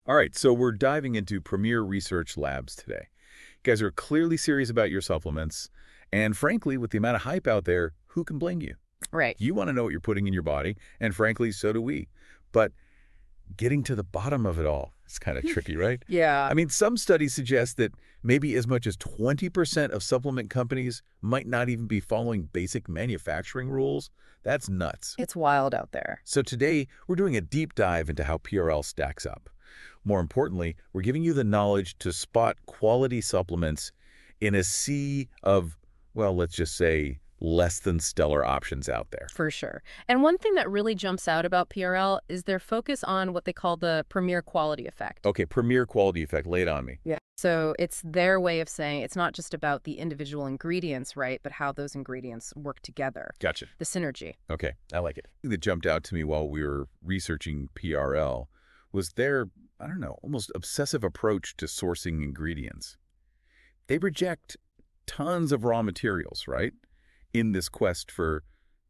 All right, so we're diving into Premier Research Labs today. You guys are clearly serious about your supplements, and frankly, with the amount of hype out there, who can blame you? Right. You want to know what you're putting in your body, and frankly, so do we. But getting to the bottom of it all is kind of tricky, right? Yeah, I mean, some studies suggest that maybe as much as 20% of supplement companies might not even be following basic manufacturing rules. That's nuts. it's wild out there. So today, we're doing a deep dive into how PRL stacks up. More importantly, we're giving you the knowledge to spot quality supplements in a sea of, well, let's just say, less than stellar options out there. For sure. And one thing that really jumps out about PRL is their focus on what they call the premier quality effect. Okay, premier quality effect, lay it on me. Yeah. So it's their way of saying it's not just about the individual ingredients, right, but how those ingredients work together. Gotcha. The synergy. Okay, I like it. The thing that jumped out to me while we were researching PRL was their, I don't know, almost obsessive approach to sourcing ingredients. They reject tons of raw materials, right, in this quest for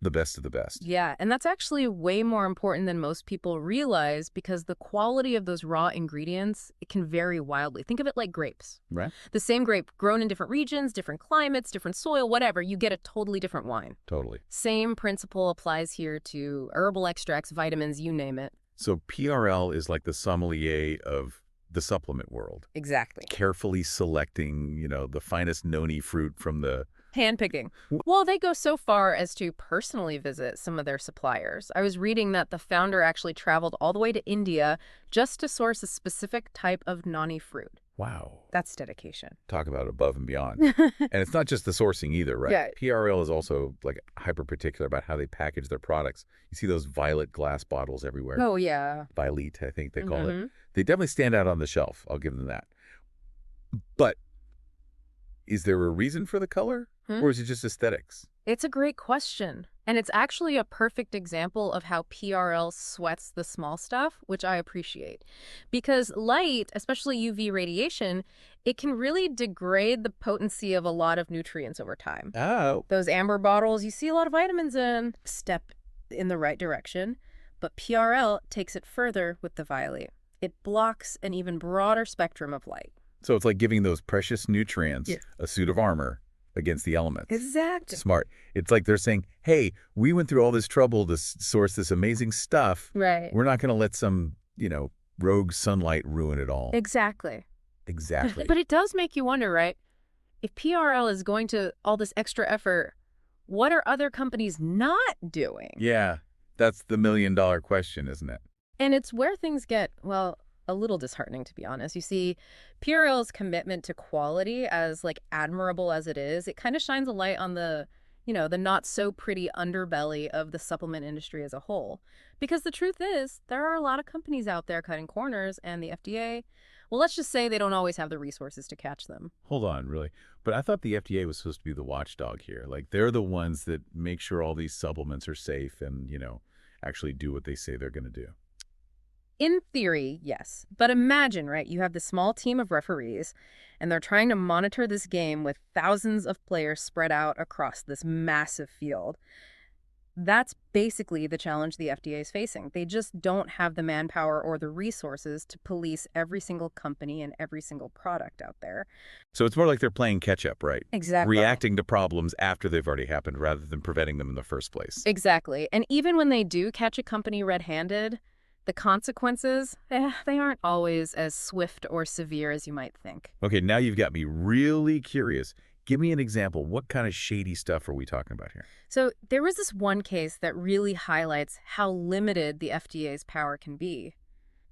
the best of the best. Yeah, and that's actually way more important than most people realize because the quality of those raw ingredients, it can vary wildly. Think of it like grapes. Right? The same grape grown in different regions, different climates, different soil, whatever, you get a totally different wine. Totally. Same principle applies here to herbal extracts, vitamins, you name it. So PRL is like the sommelier of the supplement world, Exactly. carefully selecting, the finest noni fruit from the... Handpicking. Well, they go so far as to personally visit some of their suppliers. I was reading that the founder actually traveled all the way to India just to source a specific type of noni fruit. Wow. That's dedication. Talk about above and beyond. And it's not just the sourcing either, right? Yeah. PRL is also like hyper particular about how they package their products. You see those violet glass bottles everywhere. Oh, yeah. Violet, I think they call it. Mhm. They definitely stand out on the shelf. I'll give them that. But is there a reason for the color? Or is it just aesthetics? It's a great question. And it's actually a perfect example of how PRL sweats the small stuff, which I appreciate. Because light, especially UV radiation, it can really degrade the potency of a lot of nutrients over time. Oh. Those amber bottles, you see a lot of vitamins in. Step in the right direction. But PRL takes it further with the violet. It blocks an even broader spectrum of light. So it's like giving those precious nutrients Yeah. a suit of armor against the elements. Exactly. Smart. It's like they're saying, hey, we went through all this trouble to source this amazing stuff. Right. We're not going to let some, rogue sunlight ruin it all. Exactly. Exactly. But it does make you wonder, right? If PRL is going to all this extra effort, what are other companies not doing? Yeah, that's the million-dollar question, isn't it? And it's where things get, well, a little disheartening, to be honest. You see, PRL's commitment to quality, as admirable as it is, it kind of shines a light on the not so pretty underbelly of the supplement industry as a whole. Because the truth is, there are a lot of companies out there cutting corners, and the FDA, well, let's just say they don't always have the resources to catch them. Hold on, really. But I thought the FDA was supposed to be the watchdog here. Like, they're the ones that make sure all these supplements are safe and, actually do what they say they're going to do. In theory, yes. But imagine, right, you have this small team of referees, and they're trying to monitor this game with thousands of players spread out across this massive field. That's basically the challenge the FDA is facing. They just don't have the manpower or the resources to police every single company and every single product out there. So it's more like they're playing catch-up, right? Exactly. Reacting to problems after they've already happened rather than preventing them in the first place. Exactly. And even when they do catch a company red-handed, the consequences, they aren't always as swift or severe as you might think. Okay, now you've got me really curious. Give me an example. What kind of shady stuff are we talking about here? So there was this one case that really highlights how limited the FDA's power can be.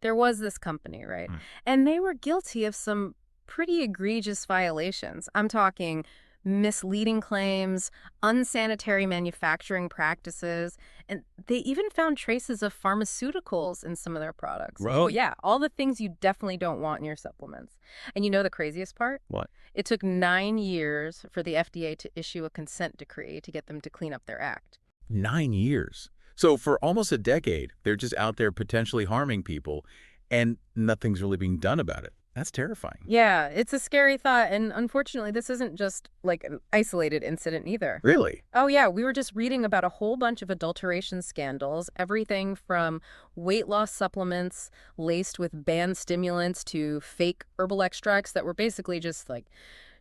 There was this company, right? And they were guilty of some pretty egregious violations. I'm talking misleading claims, unsanitary manufacturing practices, and they even found traces of pharmaceuticals in some of their products. Right. Oh, yeah, all the things you definitely don't want in your supplements. And you know the craziest part? What? It took 9 years for the FDA to issue a consent decree to get them to clean up their act. 9 years. So for almost a decade, they're just out there potentially harming people, and nothing's really being done about it. That's terrifying. Yeah, it's a scary thought, and unfortunately, this isn't just like an isolated incident either. Really? Oh yeah, we were just reading about a whole bunch of adulteration scandals, everything from weight loss supplements laced with banned stimulants to fake herbal extracts that were basically just like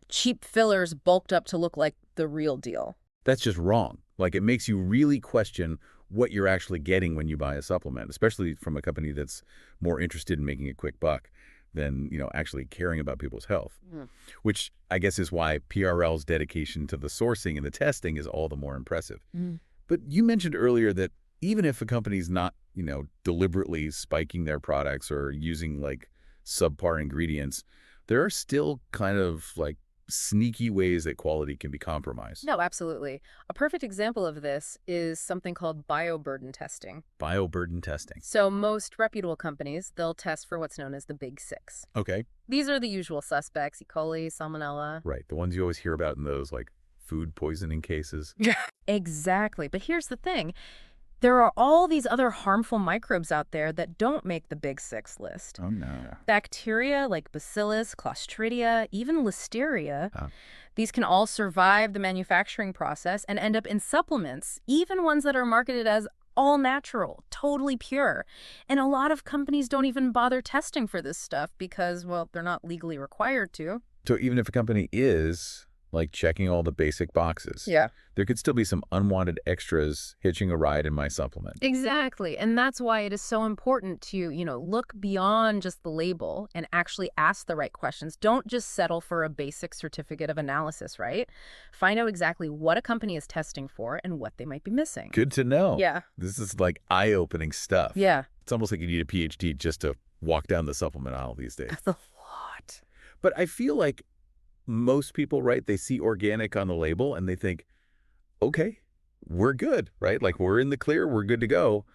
cheap fillers bulked up to look like the real deal. That's just wrong. Like, it makes you really question what you're actually getting when you buy a supplement, especially from a company that's more interested in making a quick buck than, actually caring about people's health, which I guess is why PRL's dedication to the sourcing and the testing is all the more impressive. Mm. But you mentioned earlier that even if a company's not, deliberately spiking their products or using like subpar ingredients, there are still kind of like sneaky ways that quality can be compromised. No, absolutely. A perfect example of this is something called bioburden testing. Bioburden testing. So most reputable companies, they'll test for what's known as the Big Six. Okay. These are the usual suspects: E. coli, Salmonella. Right. The ones you always hear about in those like food poisoning cases. Yeah. Exactly. But here's the thing. There are all these other harmful microbes out there that don't make the Big Six list. Oh, no. Bacteria like Bacillus, Clostridia, even Listeria, Oh. these can all survive the manufacturing process and end up in supplements, even ones that are marketed as all natural, totally pure. And a lot of companies don't even bother testing for this stuff because, well, they're not legally required to. So even if a company is like checking all the basic boxes, Yeah. there could still be some unwanted extras hitching a ride in my supplement. Exactly. And that's why it is so important to, look beyond just the label and actually ask the right questions. Don't just settle for a basic certificate of analysis, right? Find out exactly what a company is testing for and what they might be missing. Good to know. Yeah. This is like eye-opening stuff. Yeah. It's almost like you need a PhD just to walk down the supplement aisle these days. That's a lot. But I feel like most people, right, they see organic on the label and they think, okay, we're good, right? Like, we're in the clear, we're good to go.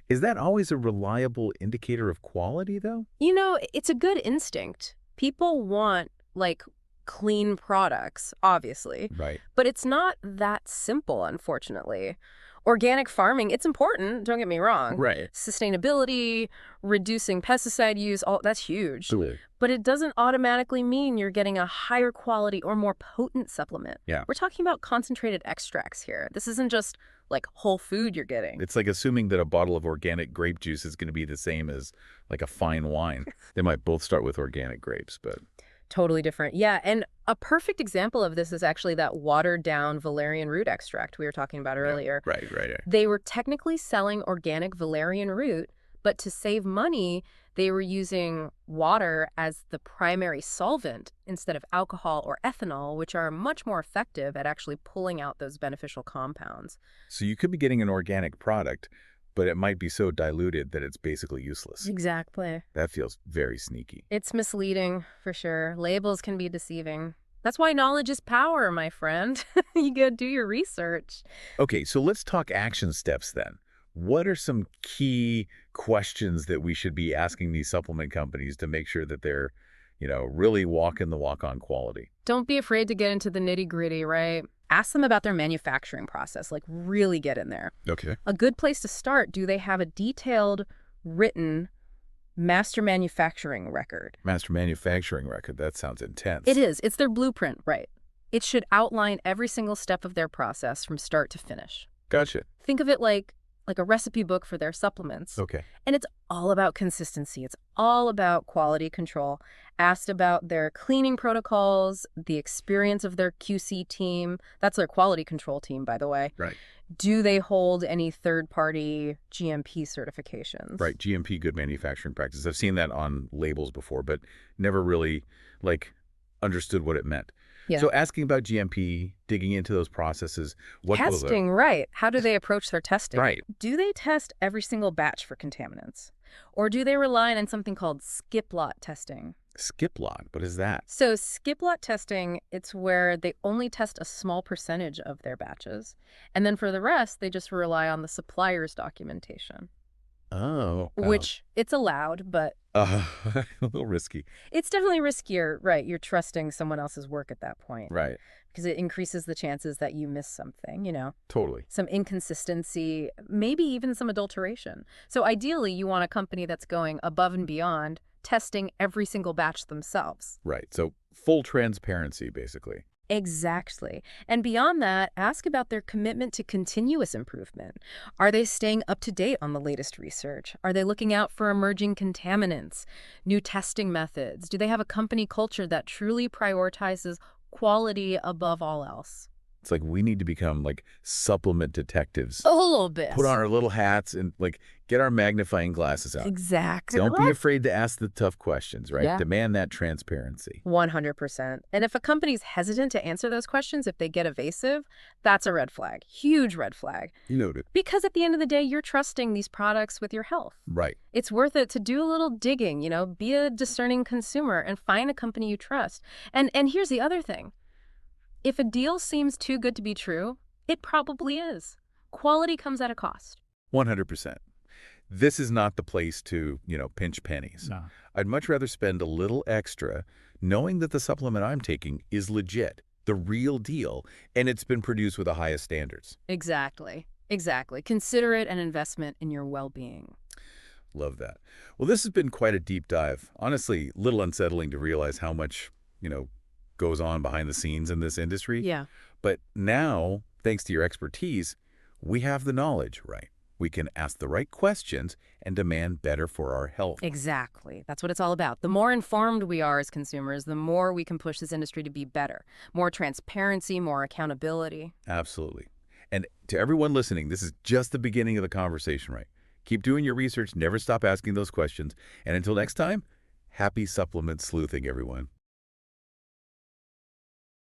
Is that always a reliable indicator of quality, though? It's a good instinct. People want, like, clean products, obviously. Right. But it's not that simple, unfortunately. Organic farming, it's important, don't get me wrong. Right. Sustainability, reducing pesticide use, all that's huge. Absolutely. But it doesn't automatically mean you're getting a higher quality or more potent supplement. Yeah. We're talking about concentrated extracts here. This isn't just like whole food you're getting. It's like assuming that a bottle of organic grape juice is going to be the same as like a fine wine. They might both start with organic grapes, but... Totally different. Yeah, and a perfect example of this is actually that watered-down valerian root extract we were talking about earlier. Right. They were technically selling organic valerian root, but to save money, they were using water as the primary solvent instead of alcohol or ethanol, which are much more effective at actually pulling out those beneficial compounds. So you could be getting an organic product, but it might be so diluted that it's basically useless. Exactly. That feels very sneaky. It's misleading, for sure. Labels can be deceiving. That's why knowledge is power, my friend. You gotta do your research. Okay, so let's talk action steps then. What are some key questions that we should be asking these supplement companies to make sure that they're, really walking the walk on quality? Don't be afraid to get into the nitty-gritty, right? Ask them about their manufacturing process, like really get in there. Okay. A good place to start, do they have a detailed, written master manufacturing record? Master manufacturing record, that sounds intense. It is. It's their blueprint, right? It should outline every single step of their process from start to finish. Gotcha. Think of it like a recipe book for their supplements. Okay. And it's all about consistency. It's all about quality control. Asked about their cleaning protocols, the experience of their QC team. That's their quality control team, by the way. Right. Do they hold any third-party GMP certifications? Right. GMP, good manufacturing practice. I've seen that on labels before, but never really, understood what it meant. Yeah. So asking about GMP, digging into those processes, what goes there? Testing, right. How do they approach their testing? Right. Do they test every single batch for contaminants? Or do they rely on something called skip lot testing? Skip lot, what is that? So skip lot testing, it's where they only test a small percentage of their batches. And then for the rest, they just rely on the supplier's documentation. Oh. Wow. Which it's allowed, but a little risky. it's definitely riskier, right? You're trusting someone else's work at that point. Right. Because it increases the chances that you miss something, Totally. some inconsistency, maybe even some adulteration. So ideally, you want a company that's going above and beyond testing every single batch themselves. Right. So full transparency, basically. Exactly. And beyond that, ask about their commitment to continuous improvement. Are they staying up to date on the latest research? Are they looking out for emerging contaminants, new testing methods? Do they have a company culture that truly prioritizes quality above all else? It's like we need to become like supplement detectives. A little bit. Put on our little hats and like get our magnifying glasses out. Exactly. Don't be afraid to ask the tough questions, right? Yeah. Demand that transparency. 100%. And if a company's hesitant to answer those questions, if they get evasive, that's a red flag. Huge red flag. You noted. Because at the end of the day, you're trusting these products with your health. Right. It's worth it to do a little digging, be a discerning consumer and find a company you trust. And here's the other thing. If a deal seems too good to be true, it probably is. Quality comes at a cost. 100%. This is not the place to, pinch pennies. No. I'd much rather spend a little extra knowing that the supplement I'm taking is legit, the real deal, and it's been produced with the highest standards. Exactly. Exactly. Consider it an investment in your well-being. Love that. Well, this has been quite a deep dive. Honestly, a little unsettling to realize how much, goes on behind the scenes in this industry. Yeah. But now, thanks to your expertise, we have the knowledge, right? We can ask the right questions and demand better for our health. Exactly. That's what it's all about. The more informed we are as consumers, the more we can push this industry to be better. More transparency, more accountability. Absolutely. And to everyone listening, this is just the beginning of the conversation, right? Keep doing your research, never stop asking those questions. And until next time, happy supplement sleuthing, everyone.